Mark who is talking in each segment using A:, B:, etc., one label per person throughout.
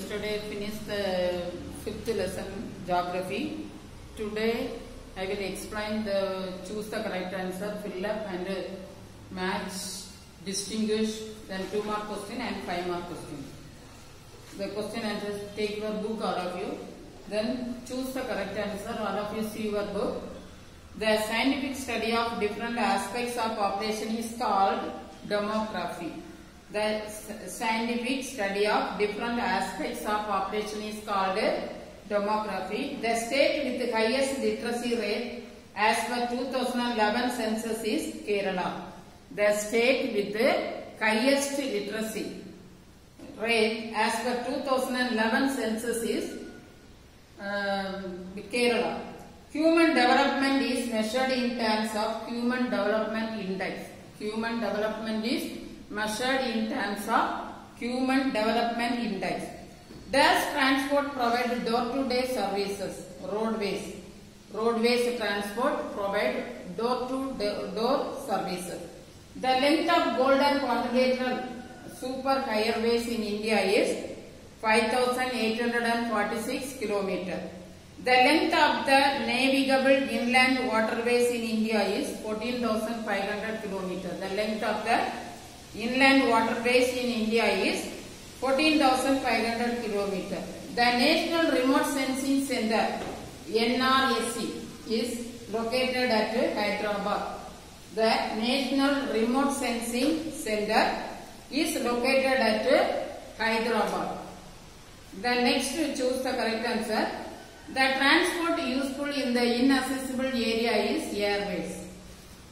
A: yesterday finished the 5th lesson geography. Today I will explain the choose the correct answer, fill up and match, distinguish, then 2 mark question and 5 mark question. The question answers, take your book all of you, then choose the correct answer, all of you see your book. The scientific study of different aspects of population is called demography. The scientific study of different aspects of population is called demography. The state with the highest literacy rate as per 2011 census is Kerala. The state with the highest literacy rate as per 2011 census is Kerala. Human development is measured in terms of Human Development Index. Human development is measured in terms of Human Development Index. Does transport provide door-to-door services? Roadways. Roadways transport provide door-to-door services. The length of Golden Quadrilateral super highways in India is 5,846 km. The length of the navigable inland waterways in India is 14,500 km. The length of the inland waterways in India is 14,500 km. The National Remote Sensing Center NRSC is located at Hyderabad. The National Remote Sensing Center is located at Hyderabad. The next choose the correct answer. The transport useful in the inaccessible area is airways.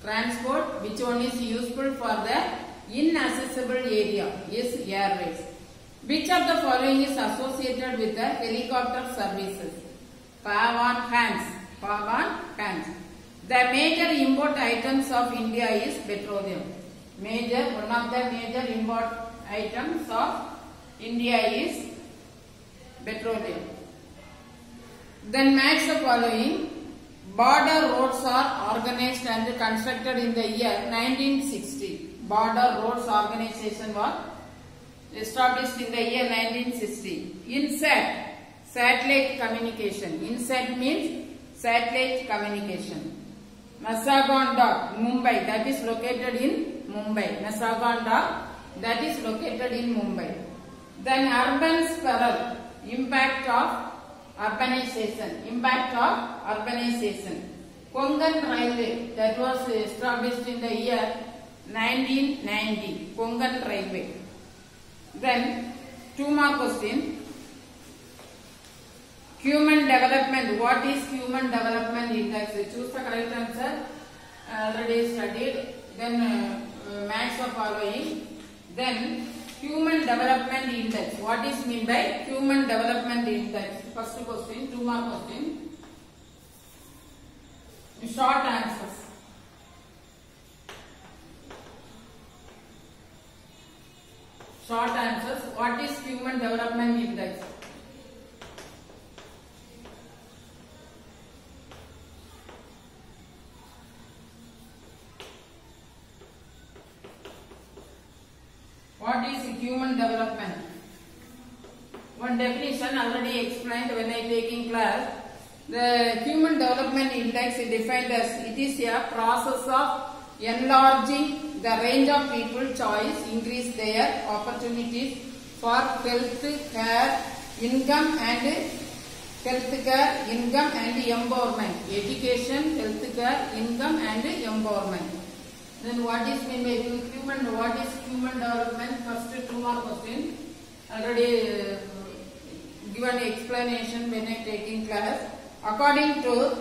A: Transport which one is useful for the inaccessible area is airways. Which of the following is associated with the helicopter services? Pavan hands. Pavan hands. The major import items of India is petroleum. One of the major import items of India is petroleum. Then match the following. Border roads are organized and constructed in the year 1960. Border roads organization was established in the year 1960. INSAT, satellite communication. INSAT means satellite communication. Mazagonda, Mumbai, that is located in Mumbai. Mazagonda, that is located in Mumbai. Then urban sprawl, impact of urbanization. Impact of urbanization. Konkan Railway, that was established in the year 1990. Konkan Railway. Then 2 mark question. Human development. What is Human Development Index? Choose the correct answer. Already studied. Then match the following. Then Human Development Index. What is mean by Human Development Index? First question, 2 mark question. Short answers. Short answers. What is Human Development Index? What is human development? One definition already explained when I take in class. The Human Development Index is defined as it is a process of enlarging the range of people choice, increase their opportunities for health care, income and empowerment. Education, health care, income and empowerment. Then what is mean by what is human development? First 2 mark question. Already given explanation when I take in class. According to,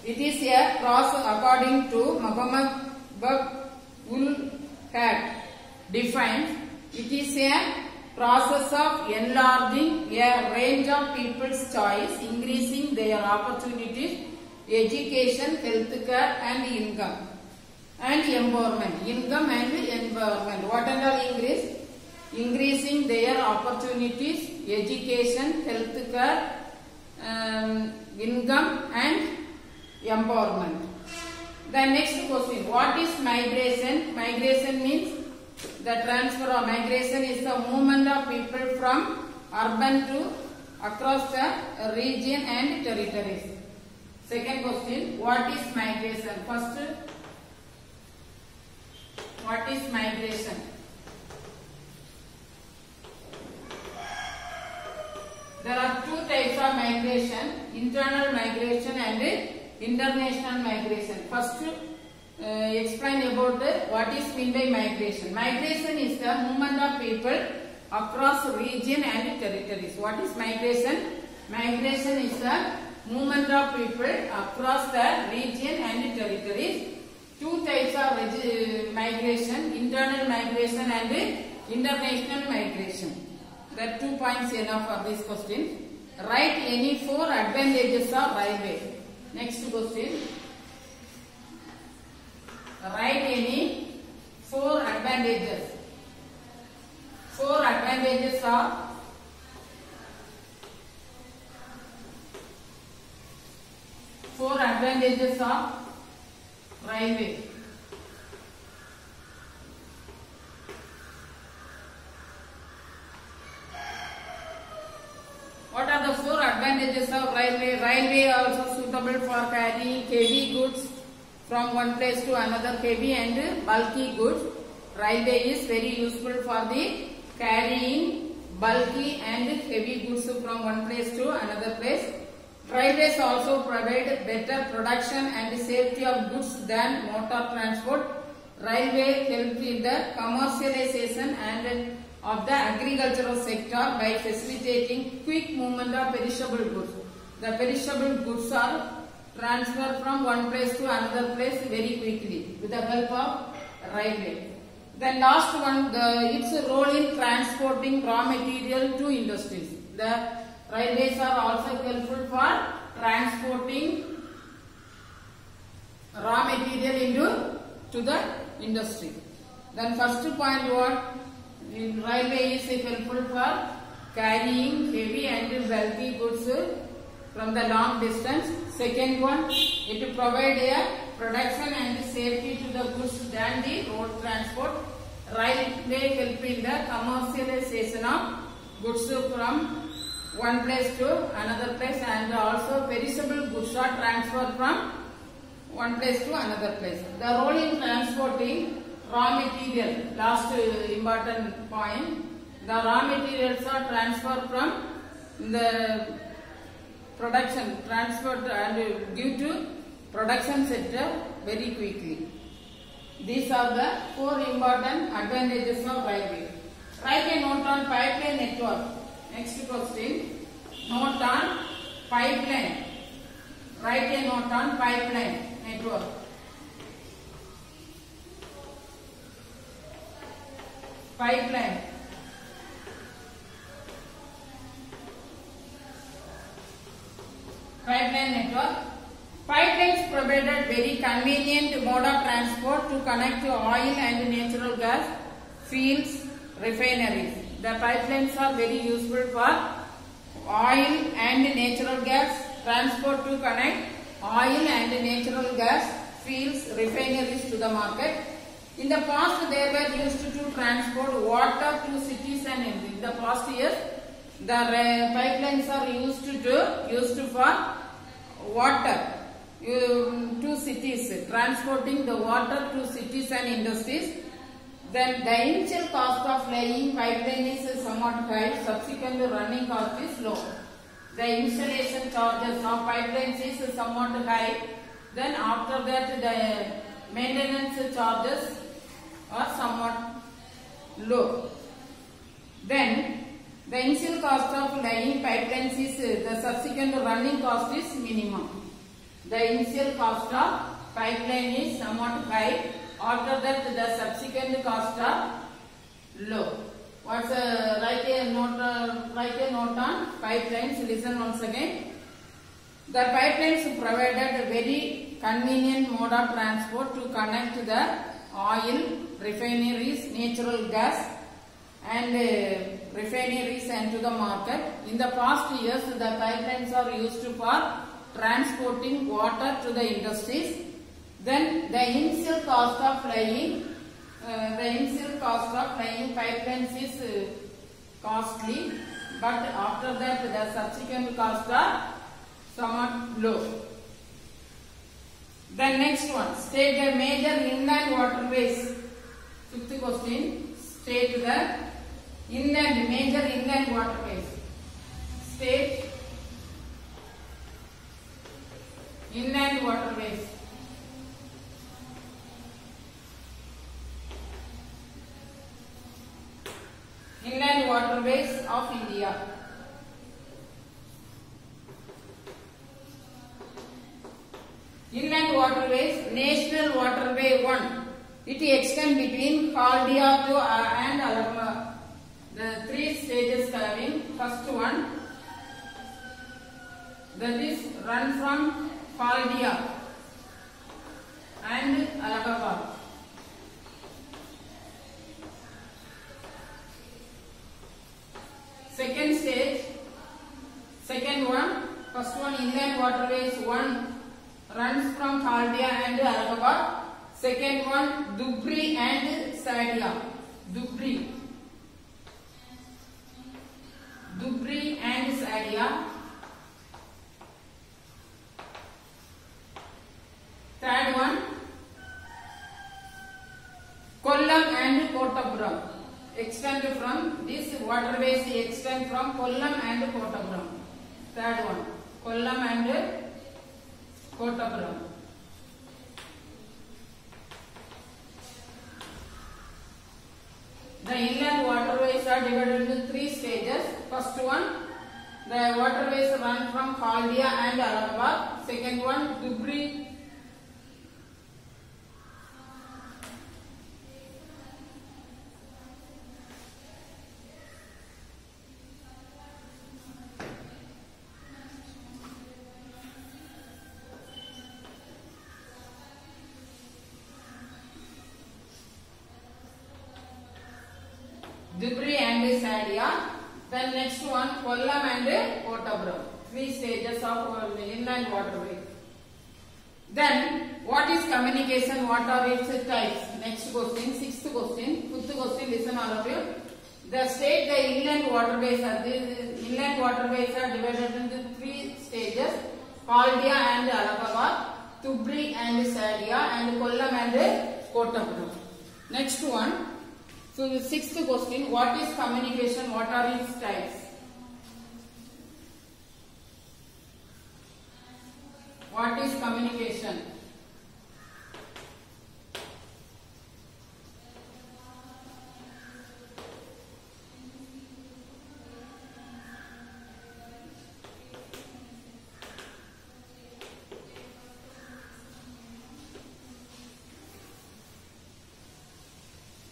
A: it is a process according to Muhammad ul Haq defines, it is a process of enlarging a range of people's choice, increasing their opportunities, education, health care and income. And empowerment. Income and empowerment. What and all increase? Increasing their opportunities, education, health care, income and empowerment. The next question. What is migration? Migration means the transfer of migration is the movement of people from urban to across the region and territories. Second question, what is migration? First, what is migration? There are two types of migration, internal migration and international migration. First, explain about what is meant by migration. Migration is the movement of people across region and territories. What is migration? Migration is the movement of people across the region and territories. Two types of migration, internal migration and international migration. There are 2 points enough for this question. Write any 4 advantages of railway. Next question. Write any 4 advantages. 4 advantages of railway. What are the 4 advantages of railway? Railway also suitable for carrying heavy goods from one place to another, heavy and bulky goods. Railway is very useful for the carrying bulky and heavy goods from one place to another place. Railways also provide better production and safety of goods than motor transport. Railway helps in the commercialization and of the agricultural sector by facilitating quick movement of perishable goods. The perishable goods are transferred from one place to another place very quickly with the help of railway. Then last one, its role in transporting raw material to industries. The railways are also helpful for transporting raw material to the industry. Then first point, what? Railway is helpful for carrying heavy and bulky goods from the long distance. Second one, it provides a production and safety to the goods than the road transport. Railway help in the commercialization of goods from one place to another place, and also perishable goods are transferred from one place to another place. The role in transporting raw material, last important point, the raw materials are transferred from the production, transferred and give to production sector very quickly. These are the 4 important advantages of railway. Write a note on pipeline network. Next question, note on pipeline. Write a note on pipeline network. Pipeline. Pipeline network. Pipelines provided very convenient mode of transport to connect to oil and natural gas fields, refineries. The pipelines are very useful for oil and natural gas transport to connect oil and natural gas fields, refineries to the market. In the past, they were used to transport water to cities and in the past years, the pipelines are used for water to cities, transporting the water to cities and industries. Then the initial cost of laying pipeline is somewhat high, subsequent running cost is low. The installation charges of pipelines is somewhat high. Then after that, the maintenance charges are somewhat low. Then the initial cost of laying pipelines is the subsequent running cost is minimum. The initial cost of pipeline is somewhat high. After that, the subsequent costs are low. What's write a note on pipelines. Listen once again. The pipelines provided a very convenient mode of transport to connect the oil, refineries, natural gas and refineries and to the market. In the past years, the pipelines are used for transporting water to the industries. Then the initial cost of laying pipelines is costly, but after that the subsequent costs are somewhat low. The next one, state the major inland waterways. Fifth question, state the major inland waterways. State inland waterways. Inland waterways of India. Inland waterways, National Waterway 1. It extends between Haldia to and Allahabad. The three stages having. First one, that is run from Haldia and Allahabad. Second stage, second one, first one inland waterways 1 runs from Haldia and Allahabad. Second one, Dhubri and Saadia. Dhubri and Saadia. Third one, Kollam and Kottapuram. Extend from this waterways extend from Kollam and Kottapuram. Third one, Kollam and Kottapuram. The inland waterways are divided into 3 stages. First one, the waterways run from Haldia and Allahabad. Second one, Dhubri. Dhubri and Saadia. Then next one, Kollam and Kottapuram. 3 stages of inland waterway. Then what is communication? What are its types? Next question, 6th question. 5th question, listen all of you. The state the inland waterways are divided into 3 stages: Haldia and Allahabad, Dhubri and Saadia, and Kollam and Kottapuram. Next one. So the 6th question, what is communication? What are its types? What is communication?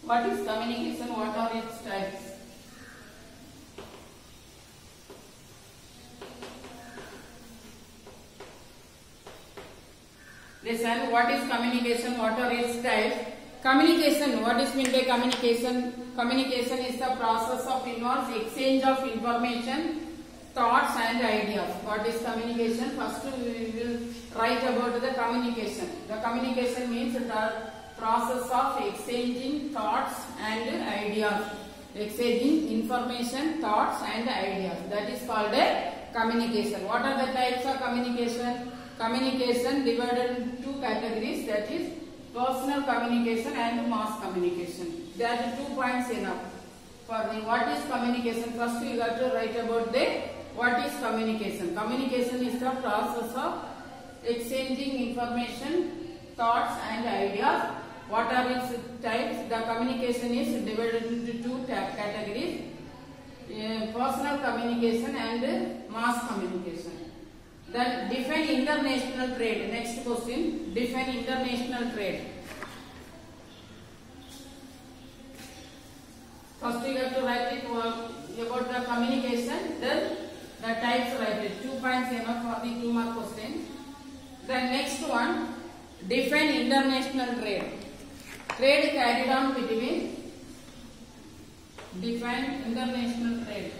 A: What is communication? What are its types? Listen, what is communication? What are its types? Communication, what is meant by communication? Communication is the process of involves exchange of information, thoughts and ideas. What is communication? First we will write about the communication. The communication means the process of exchanging thoughts and ideas. Exchanging information, thoughts and ideas. That is called a communication. What are the types of communication? Communication divided into 2 categories, that is personal communication and mass communication. There are 2 points enough. For the what is communication, first you have to write about the what is communication. Communication is the process of exchanging information, thoughts and ideas. What are its types? The communication is divided into 2 categories: personal communication and mass communication. Then define international trade. Next question, define international trade. First you have to write it about the communication, then the types write it. 2 points enough for the 2 mark question. Then next one, define international trade. Trade carried on between, define international trade.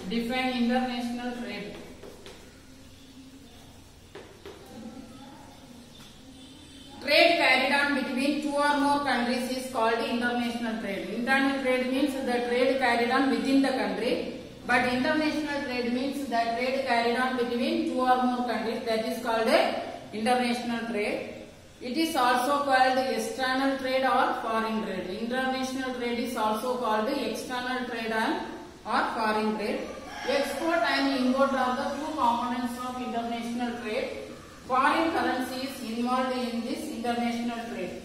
A: Define international trade. Trade carried or more countries is called international trade. Internal trade means the trade carried on within the country, but international trade means the trade carried on between 2 or more countries. That is called international trade. It is also called external trade or foreign trade. International trade is also called external trade or foreign trade. Export and import are the two components of international trade. Foreign currency is involved in this international trade.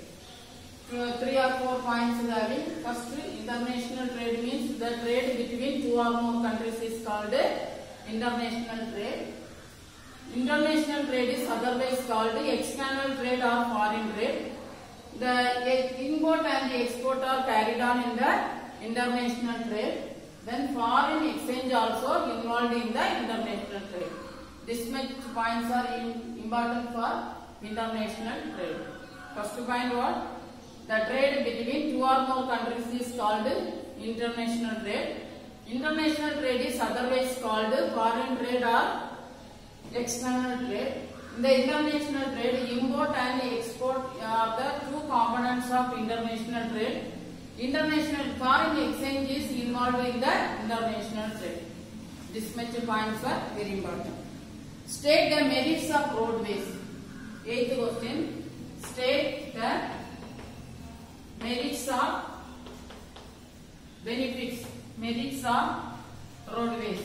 A: 3 or 4 points are. First, international trade means the trade between 2 or more countries is called international trade. International trade is otherwise called external trade or foreign trade. The import and the export are carried on in the international trade. Then foreign exchange also involved in the international trade. This much points are important for international trade. First point what? The trade between 2 or more countries is called international trade. International trade is otherwise called foreign trade or external trade. In the international trade, import and export are the two components of international trade. International foreign exchange is involved in the international trade. This much points are very important. State the merits of roadways. 8th question. State the merits of benefits. Merits of roadways.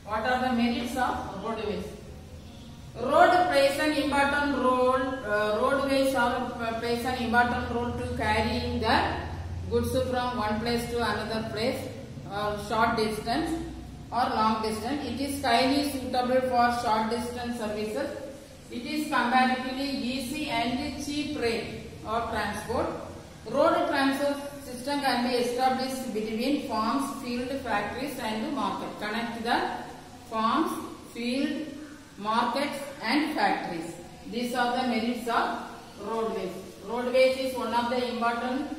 A: What are the merits of roadways? Road plays an important role. Roadways plays an important role to carrying the goods from one place to another place, or short distance or long distance. It is highly suitable for short distance services. It is comparatively easy and cheap rate of transport. Road transport system can be established between farms, field, factories and market. Connect the farms, field, markets and factories. These are the merits of roadways. Roadways is one of the important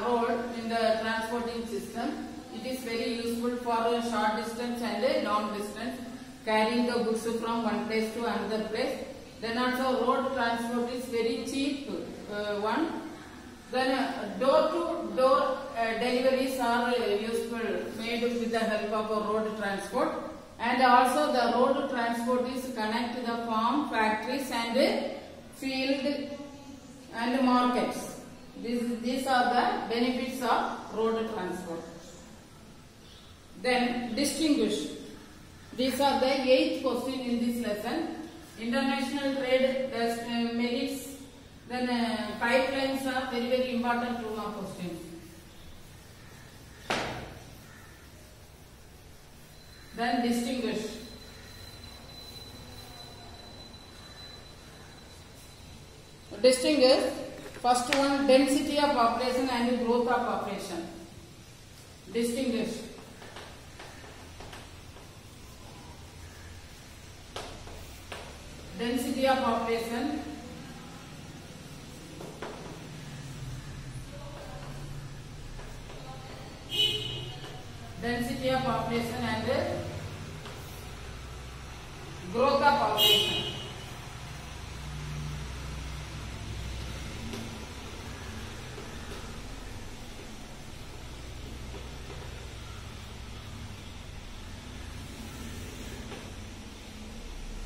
A: role in the transporting system. It is very useful for short distance and long distance, carrying the goods from one place to another place. Then also road transport is very cheap one. Then door-to-door deliveries are useful, made with the help of a road transport. And also the road transport is connect the farm, factories and field and markets. These are the benefits of road transport. Then distinguish. These are the 8th question in this lesson. International trade merits. Then pipelines are very, very important 2 mark questions. Then distinguish. Distinguish. First one, density of population and growth of population. Distinguish. Density of population. Density of population and growth of population.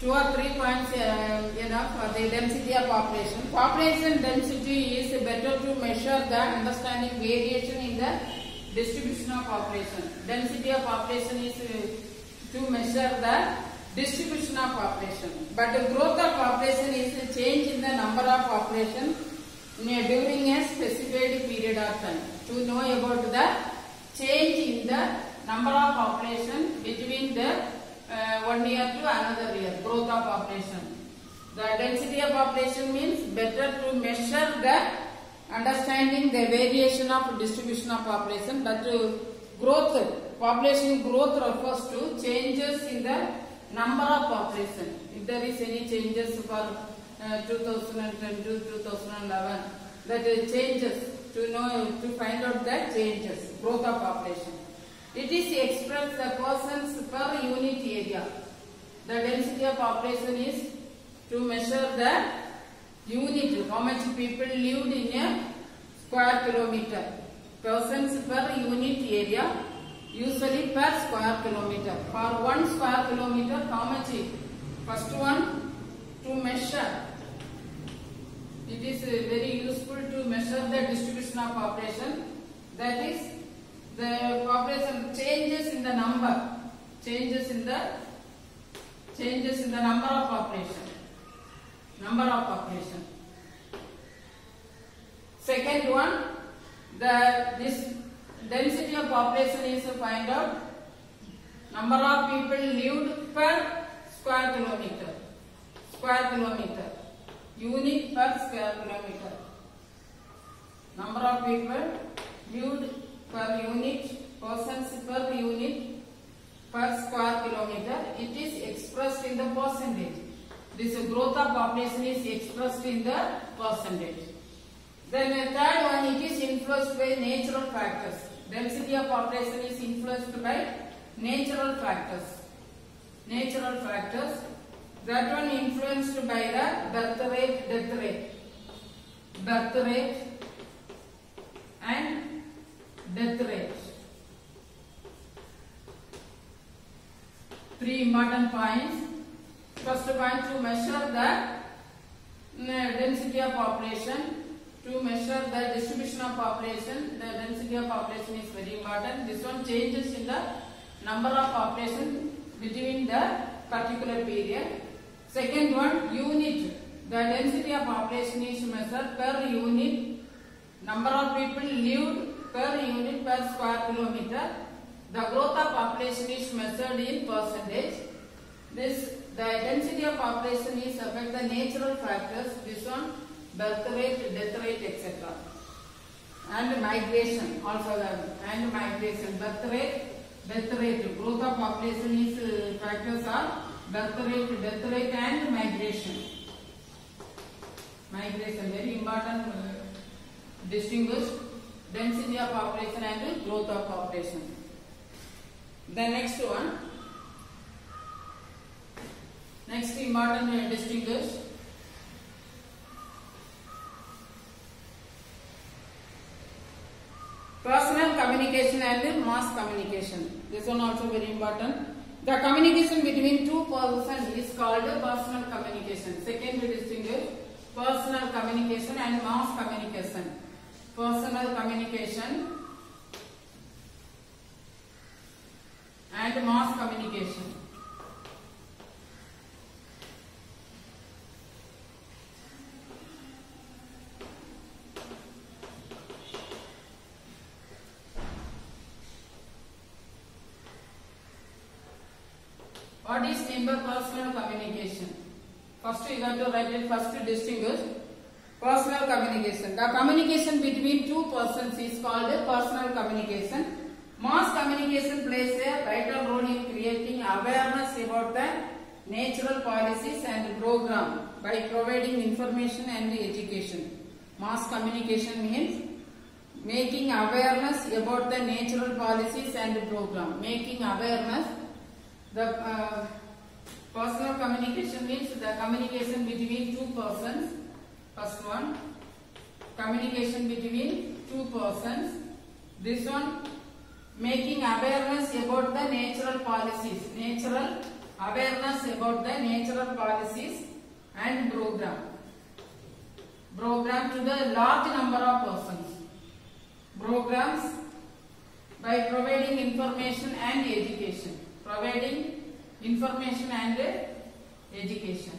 A: Two or 3 points enough for the density of population. Population density is better to measure the understanding variation in the distribution of population. Density of population is to measure the distribution of population. But the growth of population is a change in the number of population during a specified period of time. To know about the change in the number of population between the 1 year to another year, growth of population. The density of population means better to measure the understanding the variation of distribution of population, but growth, population growth refers to changes in the number of population. If there is any changes for 2010 to 2011, that changes to find out the changes, growth of population. It is expressed the persons per unit area. The density of population is to measure the unit, how much people lived in a square kilometer. Persons per unit area, usually per square kilometer. For 1 square kilometer, how much? First one, to measure. It is very useful to measure the distribution of population. That is, the population changes in the number, changes in the number of population. Second one, this density of population is to find out number of people lived per square kilometer. Unit per square kilometer. Number of people lived per unit, persons per unit per square kilometer. It is expressed in the percentage. This growth of population is expressed in the percentage. Then the third one, it is influenced by natural factors. Density of population is influenced by natural factors. That one influenced by the birth rate, death rate. Birth rate and death rate. 3 important points. First point, to measure the density of population. To measure the distribution of population, the density of population is very important. This one changes in the number of population between the particular period. Second one, unit. The density of population is measured per unit. Number of people lived per unit per square kilometer. The growth of population is measured in percentage. The density of population is affect the natural factors. This one, birth rate, death rate, etc. And migration also, and migration, birth rate, death rate. Growth of population is factors are birth rate, death rate and migration. Migration, very important, distinguish density of population and growth of population. The next one, next important distinguish personal communication and mass communication. This one also very important. The communication between two persons is called personal communication. Second, we distinguish personal communication and mass communication. Personal communication and mass communication. What is meant by personal communication? First you have to write it, first distinguish personal communication. The communication between two persons is called personal communication. Mass communication plays a vital role in creating awareness about the natural policies and program by providing information and education. Mass communication means making awareness about the natural policies and program. Making awareness. The personal communication means the communication between two persons. First one, communication between two persons. This one, making awareness about the natural policies. Natural awareness about the natural policies and program. Program to the large number of persons. Programs by providing information and education. Providing information and education.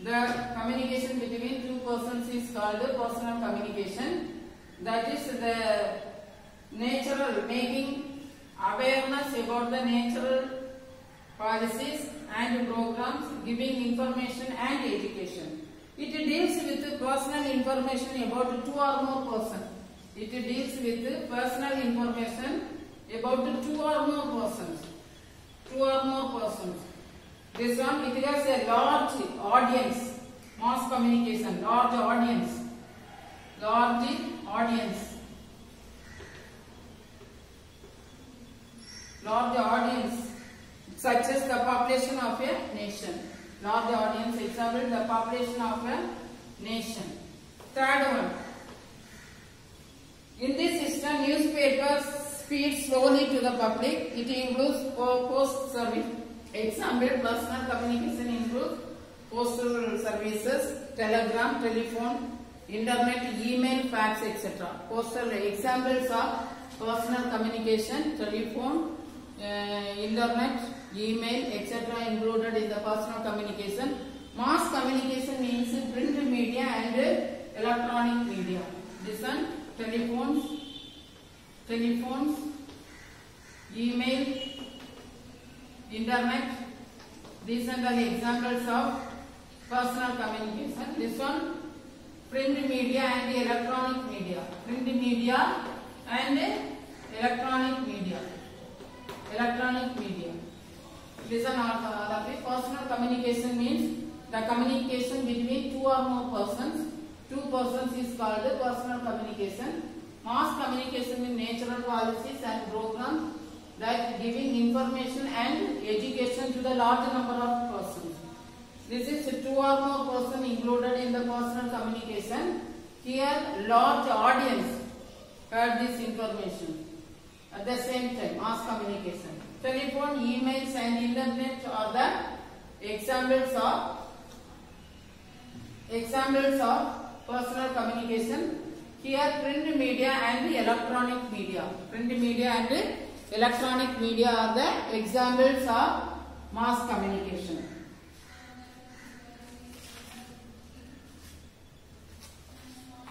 A: The communication between two persons is called personal communication. That is the natural, making awareness about the natural policies and programs, giving information and education. It deals with personal information about two or more persons. It deals with personal information about two or more persons. This one, it has a large audience. Mass communication, large audience. large audience such as the population of a nation. Large audience, example, the population of a nation. Third one, in this system, newspapers speed slowly to the public. It includes post service. Example, personal communication includes postal services, telegram, telephone, internet, email, fax, etc. Postal examples of personal communication, telephone, internet, email, etc. included in the personal communication. Mass communication means print media and electronic media. This one, telephones, email, internet. These are the examples of personal communication. This one, print media and electronic media. Print media and electronic media. Electronic media. Listen all of it. Personal communication means the communication between two or more persons. Two persons is called personal communication. Mass communication means natural policies and programs that giving information and education to the large number of persons. This is two or more persons included in the personal communication. Here, large audience heard this information at the same time. Mass communication. Telephone, emails, and internet are the examples of personal communication. Here, print media and electronic media. Print media and electronic media are the examples of mass communication.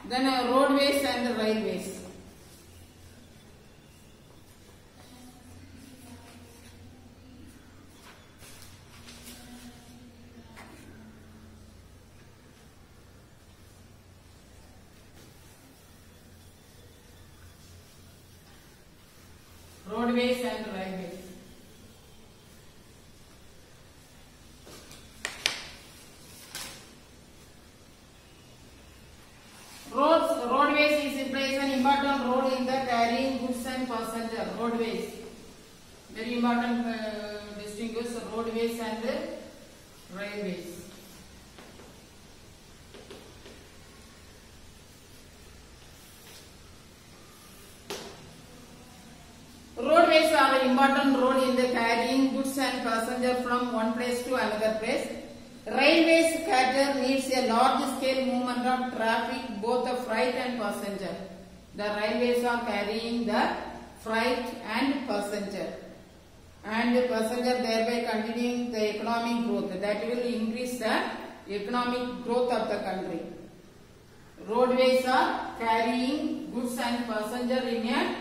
A: Then roadways and railways. Roadways and railways. Roadways plays an important role in the carrying goods and passengers. Roadways, very important. Distinguish roadways and railways. Roadways are an important role in the carrying goods and passengers from one place to another place. Railways cater needs a large scale movement of traffic, both the freight and passenger. The railways are carrying the freight and passenger, thereby continuing the economic growth. That will increase the economic growth of the country. Roadways are carrying goods and passenger in a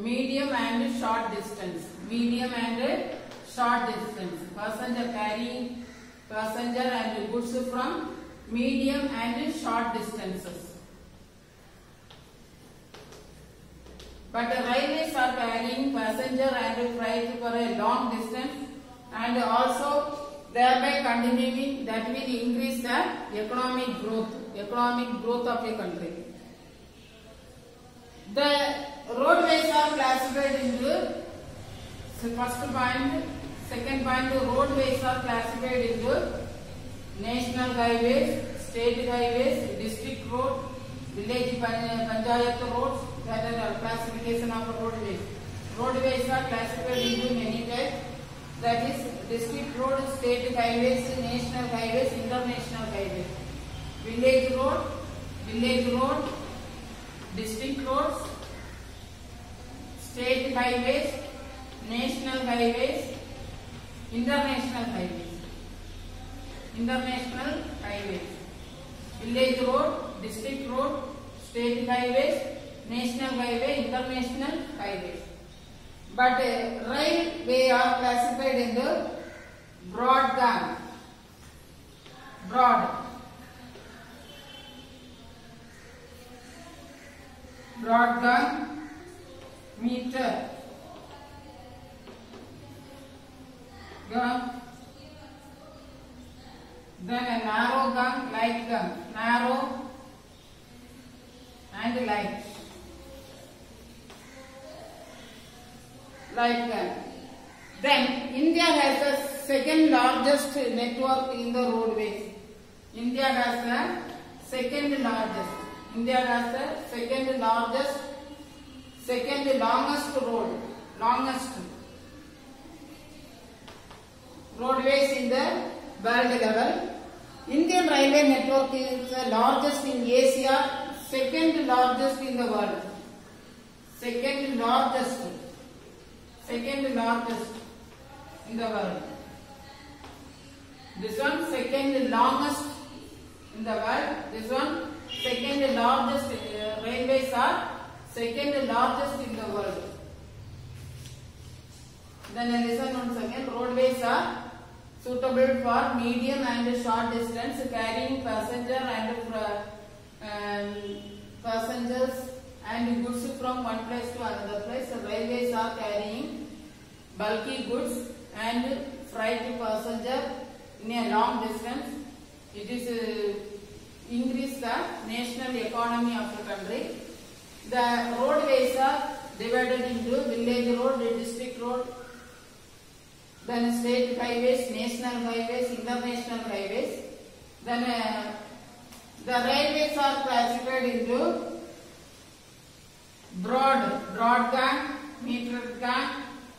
A: medium and short distance. Medium and short distance. Passenger carrying passenger and goods from medium and short distances. But the railways are carrying passenger and freight for a long distance, and also thereby continuing, that will increase the economic growth of a country. The roadways are classified into first point. Second point, roadways are classified into national highways, state highways, district road, village panchayat roads. That are classification of roadways. Roadways are classified into many types. That is district road, state highways, national highways, international highways. Village road, district roads, state highways, national highways, international highways. Village road, district road, state highways, national highway, international highways. But railway are classified into broad gauge, meter, then a narrow gauge, light gauge, narrow and light. like that. Then India has the second largest network in the roadways. India has the second largest. India has the second largest, second longest roadways in the world level. Indian railway network is the largest in Asia, second largest in the world. Second largest in the world. This one second longest in the world. This one second largest. Railways are second largest in the world. Then listen once again. Roadways are suitable for medium and short distance carrying passengers and goods from one place to another place. Railways are carrying bulky goods and freight passenger in a long distance. It is increase the national economy of the country. The roadways are divided into village road, district road, then state highways, national highways, international highways. Then the railways are classified into broad gauge, metered gauge,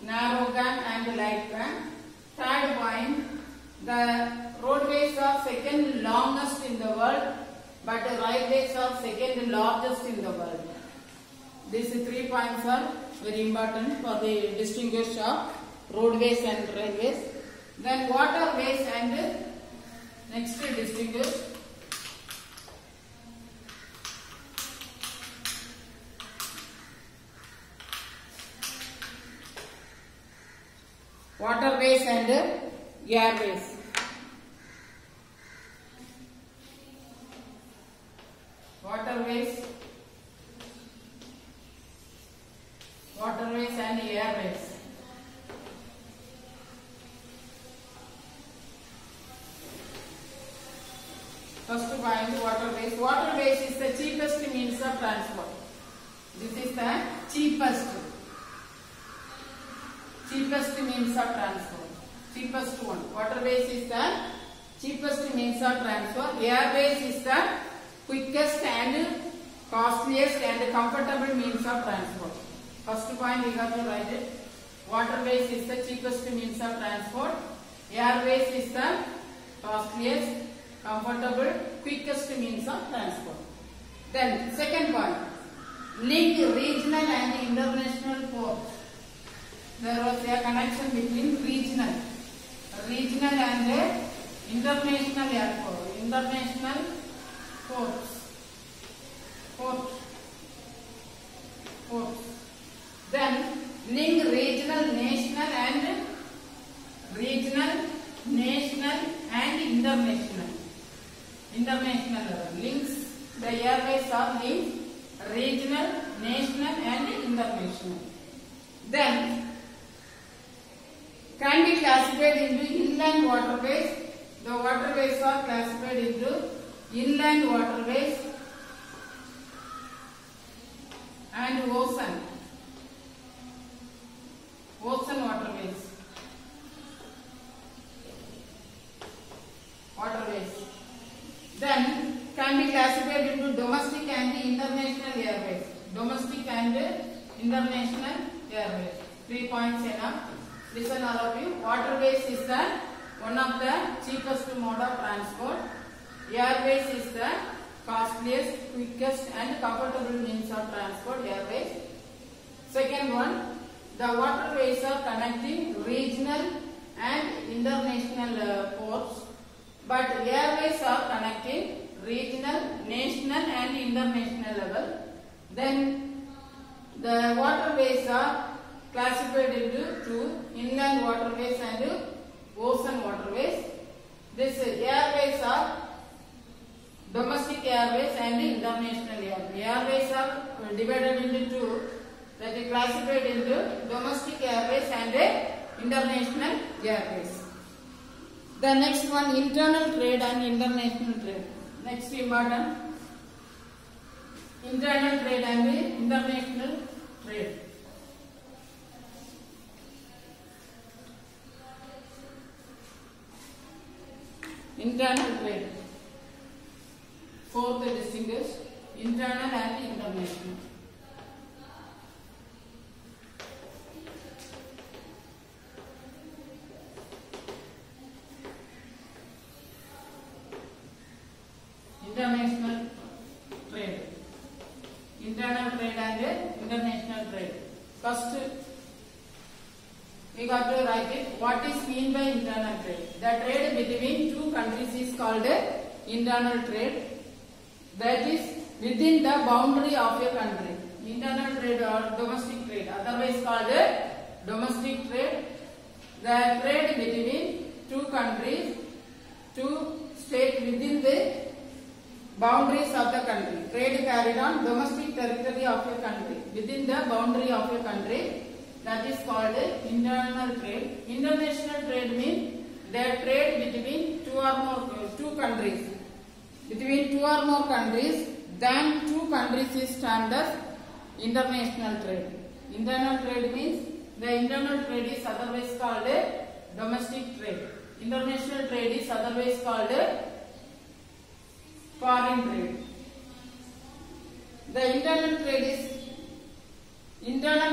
A: narrow gauge and light gauge. Third point, the roadways are second longest in the world, but the railways are second largest in the world. These 3 points are very important for the distinguish of roadways and railways. Then waterways and next distinguish. Waterways and airways. Waterways and airways. First point, waterways. Waterways is the cheapest means of transport. This is the cheapest means of transport. Cheapest one. Waterways is the cheapest means of transport. Airways is the quickest and costliest and comfortable means of transport. First point we have to write it. Waterways is the cheapest means of transport. Airways is the costliest, comfortable, quickest means of transport. Then second point, link regional and international ports. There was a connection between regional and international airport, international ports. Then link regional, national and international level. Links, the airways are linked regional, national and international. Then can be classified into inland waterways. The waterways are classified into inland waterways and ocean waterways. Then can be classified into domestic and international airways. 3 points enough. Listen all of you. Waterways is the one of the cheapest mode of transport. Airways is the costliest, quickest and comfortable means of transport. Airways. Second one, the waterways are connecting regional and international ports, but airways are connecting regional, national and international level. Then the waterways are classified into two, inland waterways and ocean waterways. These airways are domestic airways and international airways. Airways are divided into two, that is classified into domestic airways and international airways. The next one, internal trade and international trade. Next important, internal trade and international trade. Internal trade. Fourth distinguish internal and international. International trade. Internal trade and international trade. First, we got to write it. What is mean by internal trade? The trade between two countries is called internal trade. That is within the boundary of a country. Internal trade or domestic trade, otherwise called domestic trade. The trade between two countries, two states within the boundaries of the country. Trade carried on domestic territory of a country, within the boundary of a country. That is called internal trade. International trade means the trade between two countries. Between two or more countries than two countries is termed as international trade. Internal trade means the internal trade is otherwise called domestic trade. International trade is otherwise called foreign trade. The internal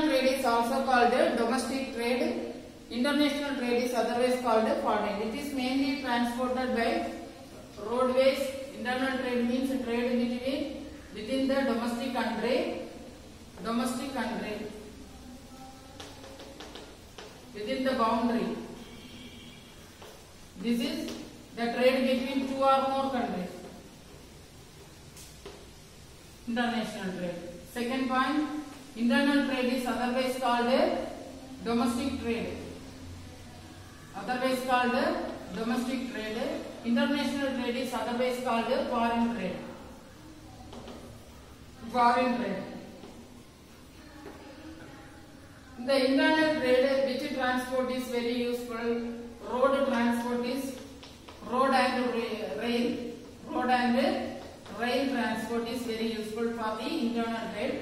A: trade is also called domestic trade. International trade is otherwise called foreign. It is mainly transported by roadways. Internal trade means trade within the domestic country, within the boundary. This is the trade between two or more countries. International trade. Second point, internal trade is otherwise called domestic trade. Otherwise called domestic trade. International trade is otherwise called foreign trade. Foreign trade. The internal trade, which transport is very useful. Road transport is road and rail. Road and rail transport is very useful for the internal trade.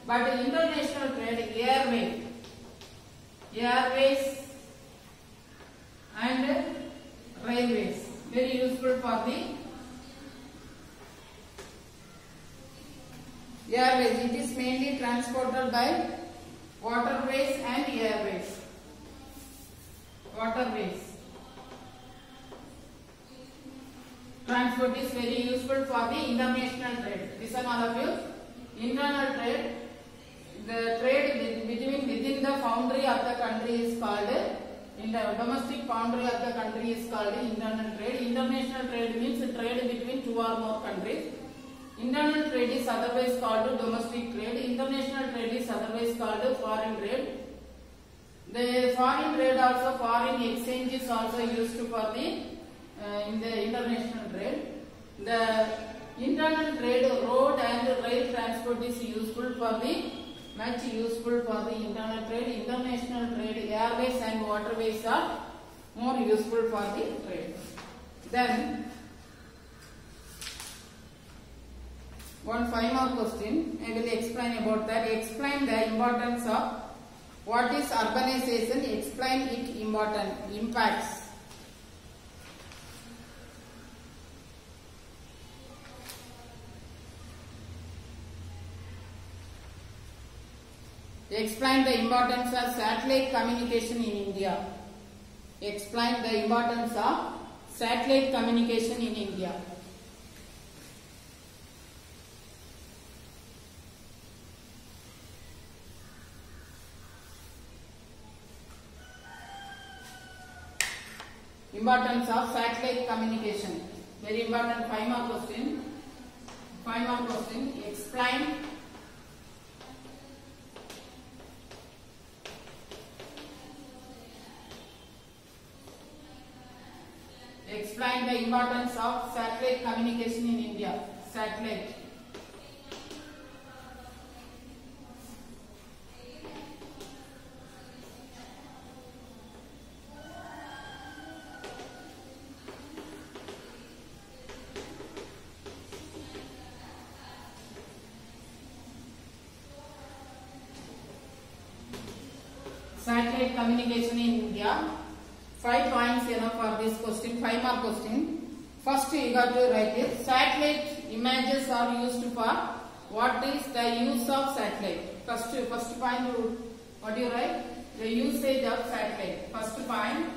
A: But international trade, airways and railways, very useful for the airways. It is mainly transported by waterways and airways. Waterways. Transport is very useful for the international trade. Listen all of you. Internal trade, the trade within the boundary of the country is called, in the domestic boundary of the country is called internal trade. International trade means trade between two or more countries. Internal trade is otherwise called domestic trade. International trade is otherwise called foreign trade. The foreign trade also, foreign exchange is also used for the in the international trade. The internal trade, road and rail transport is useful for the much useful for the internal trade. International trade, airways and waterways are more useful for the trade. Then one 5 more question. I will explain about that. Explain the importance of what is urbanization. Explain its impacts. Explain the importance of satellite communication in India. Explain the importance of satellite communication in India. Importance of satellite communication. Very important 5 more question. 5 more question. Explain the importance of satellite communication in India. Satellite. Satellite communication in India. 5 points enough for this question. 5 more question. First you got to write it. Satellite images are used for what is the use of satellite? First point, what do you write? The usage of satellite. First point,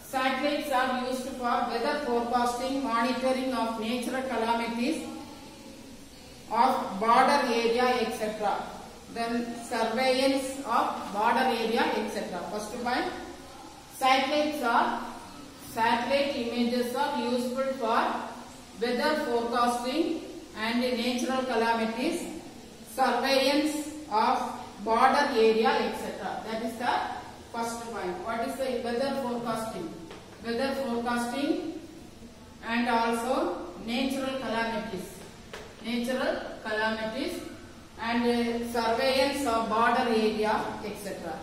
A: satellites are used for weather forecasting, monitoring of natural calamities of border area, etc. Then surveillance of border area, etc. First point, satellite images are useful for weather forecasting and natural calamities, surveillance of border area, etc. That is the first point. What is the weather forecasting? Weather forecasting and also natural calamities and surveillance of border area, etc.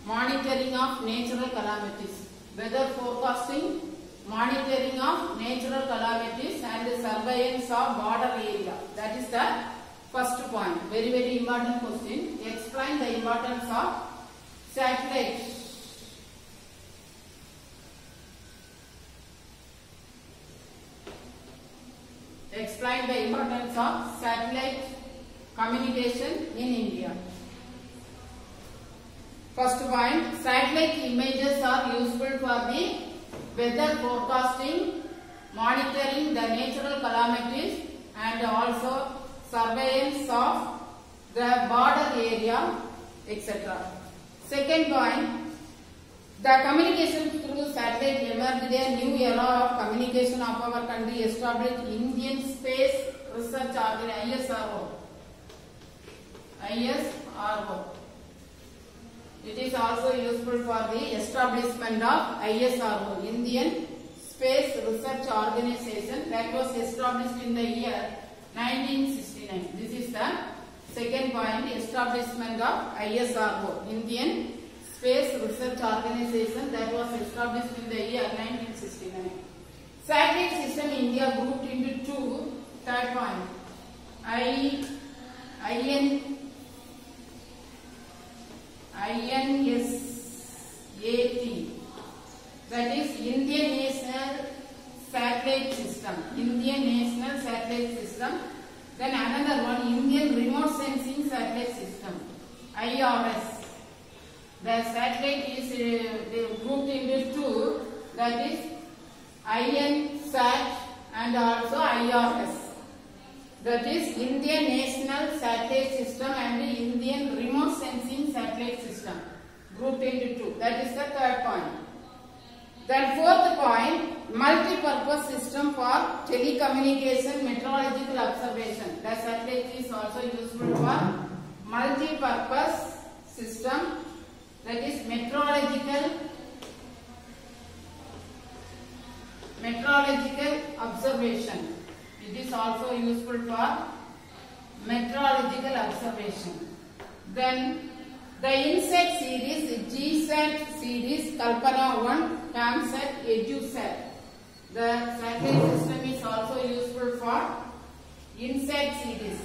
A: Monitoring of natural calamities. Weather forecasting, monitoring of natural calamities and surveillance of border area. That is the first point. Very, very important question. Explain the importance of satellite. Explain the importance of satellite communication in India. First point, satellite images are useful for the weather forecasting, monitoring the natural calamities and also surveillance of the border area, etc. Second point, the communication through satellite emerged a new era of communication of our country, established Indian Space Research Organisation, ISRO. It is also useful for the establishment of ISRO, Indian Space Research Organization, that was established in the year 1969. This is the second point, establishment of ISRO, Indian Space Research Organization, that was established in the year 1969. Satellite system India grouped into two. Third point, INSAT, that is Indian National Satellite System. Then another one, Indian Remote Sensing Satellite System, IRS. The satellite is grouped into two, that is INSAT and also IRS. That is Indian National Satellite System and Indian Remote Sensing Satellite System, grouped into two. That is the third point. Then fourth point, multi-purpose system for telecommunication, meteorological observation. The satellite is also useful for multi-purpose system, that is meteorological observation. It is also useful for meteorological observation. Then the INSAT series, GSAT series, Kalpana 1, CAMSAT, EduSat. The satellite system is also useful for INSAT series.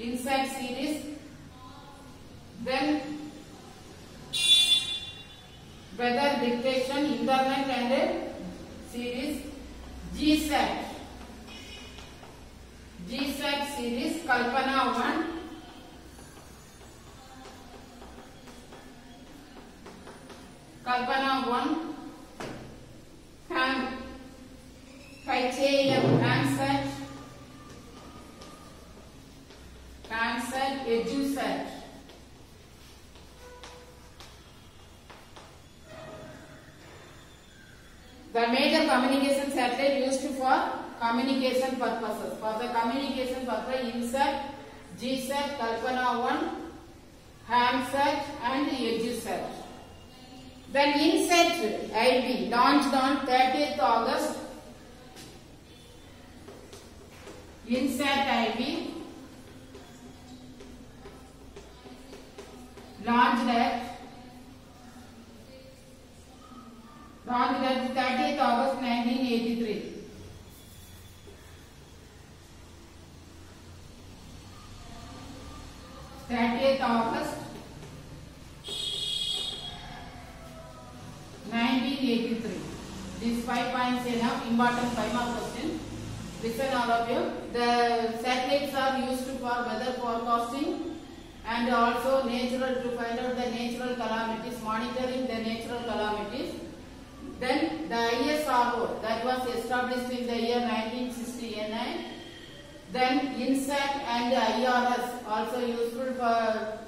A: INSAT series. Then weather dictation, internet and series, GSAT series, Kalpana 1, CAMSAT, EduSat. The major communication satellite used for communication purposes. For the communication purpose, INSAT, GSAT, Kalpana 1, CAMSAT and EduSat. Then INSAT IB launched on 30th August. INSAT IB launched at 30th August 1983. 1983. These 5 points enough. Important 5 mark question. Listen all of you. The satellites are used for weather forecasting and also natural to find out the natural calamities, monitoring the natural calamities. Then the ISRO that was established in the year 1969. Then INSAT and IRS also useful for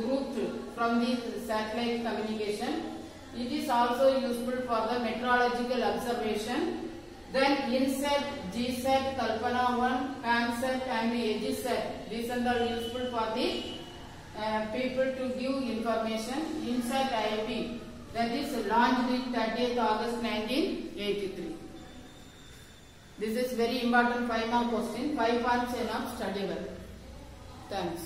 A: grouped from the satellite communication. It is also useful for the meteorological observation. Then INSAT, GSAT, Kalpana 1, CAMSAT and EGSAT. These are all useful for the people to give information. INSAT IP, that is launched in 30th August 1983. This is very important 5 mark question. 5 points enough, study well. Thanks.